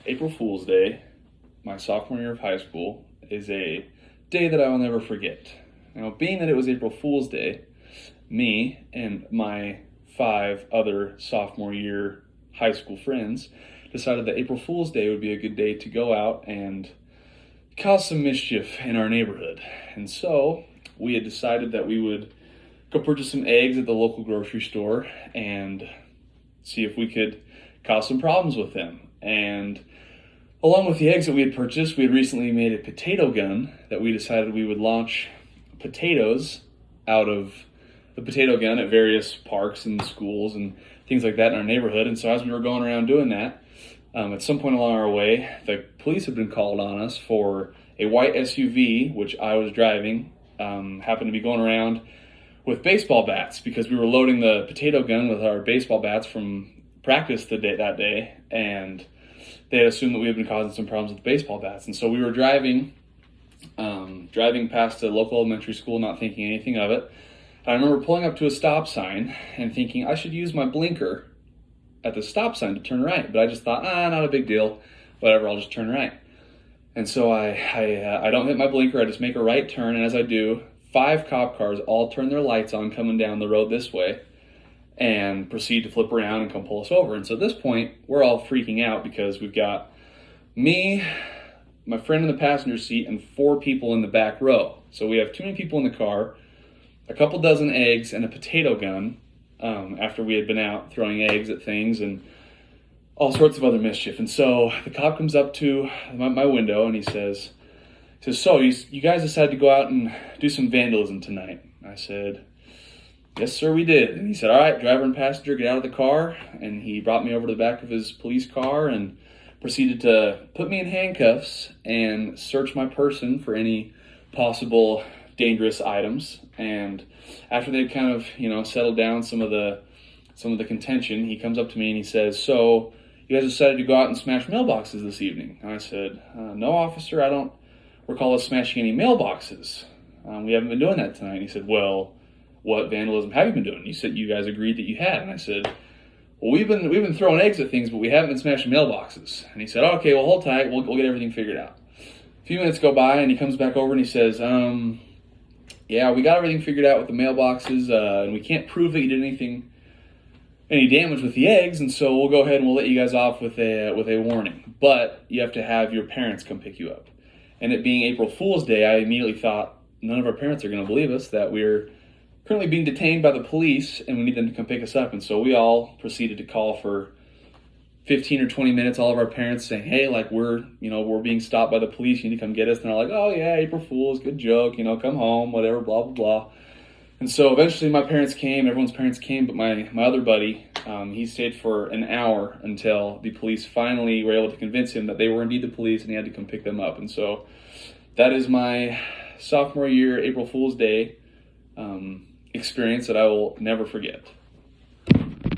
April Fool's Day, my sophomore year of high school, is a day that I will never forget. Now, being that it was April Fool's Day, me and my 5 other sophomore year high school friends decided that April Fool's Day would be a good day to go out and cause some mischief in our neighborhood. And so we had decided that we would go purchase some eggs at the local grocery store and see if we could cause some problems with them. And along with the eggs that we had purchased, we had recently made a potato gun that we decided we would launch potatoes out of the potato gun at various parks and schools and things like that in our neighborhood. And so as we were going around doing that, at some point along our way, the police had been called on us for a white SUV, which I was driving, happened to be going around with baseball bats because we were loading the potato gun with our baseball bats from practice that day, and they had assumed that we had been causing some problems with baseball bats. And so we were driving past a local elementary school, not thinking anything of it. I remember pulling up to a stop sign and thinking I should use my blinker at the stop sign to turn right, but I just thought, not a big deal, whatever, I'll just turn right. And so I don't hit my blinker, I just make a right turn, and as I do, 5 cop cars all turn their lights on coming down the road this way and proceed to flip around and come pull us over. And so at this point, we're all freaking out because we've got me, my friend in the passenger seat, and 4 people in the back row. So we have too many people in the car, a couple dozen eggs, and a potato gun after we had been out throwing eggs at things and all sorts of other mischief. And so the cop comes up to my window and he says, so you guys decided to go out and do some vandalism tonight? I said, yes, sir, we did. And he said, all right, driver and passenger, get out of the car. And he brought me over to the back of his police car and proceeded to put me in handcuffs and search my person for any possible dangerous items. And after they'd kind of, settled down some of the contention, he comes up to me and he says, so you guys decided to go out and smash mailboxes this evening? And I said, no, officer, I don't recall us smashing any mailboxes. We haven't been doing that tonight. And he said, well, what vandalism have you been doing? You said you guys agreed that you had. And I said, well, we've been throwing eggs at things, but we haven't been smashing mailboxes. And he said, okay, well, hold tight. We'll get everything figured out. A few minutes go by and he comes back over and he says, yeah, we got everything figured out with the mailboxes, and we can't prove that you did any damage with the eggs, and so we'll go ahead and we'll let you guys off with a warning. But you have to have your parents come pick you up. And it being April Fool's Day, I immediately thought none of our parents are going to believe us that we're currently being detained by the police and we need them to come pick us up. And so we all proceeded to call for 15 or 20 minutes, all of our parents saying, hey, we're being stopped by the police, you need to come get us. And they're like, oh yeah, April Fool's, good joke, come home, whatever, blah, blah, blah. And so eventually my parents came, everyone's parents came, but my other buddy, he stayed for an hour until the police finally were able to convince him that they were indeed the police and he had to come pick them up. And so that is my sophomore year April Fool's Day experience that I will never forget.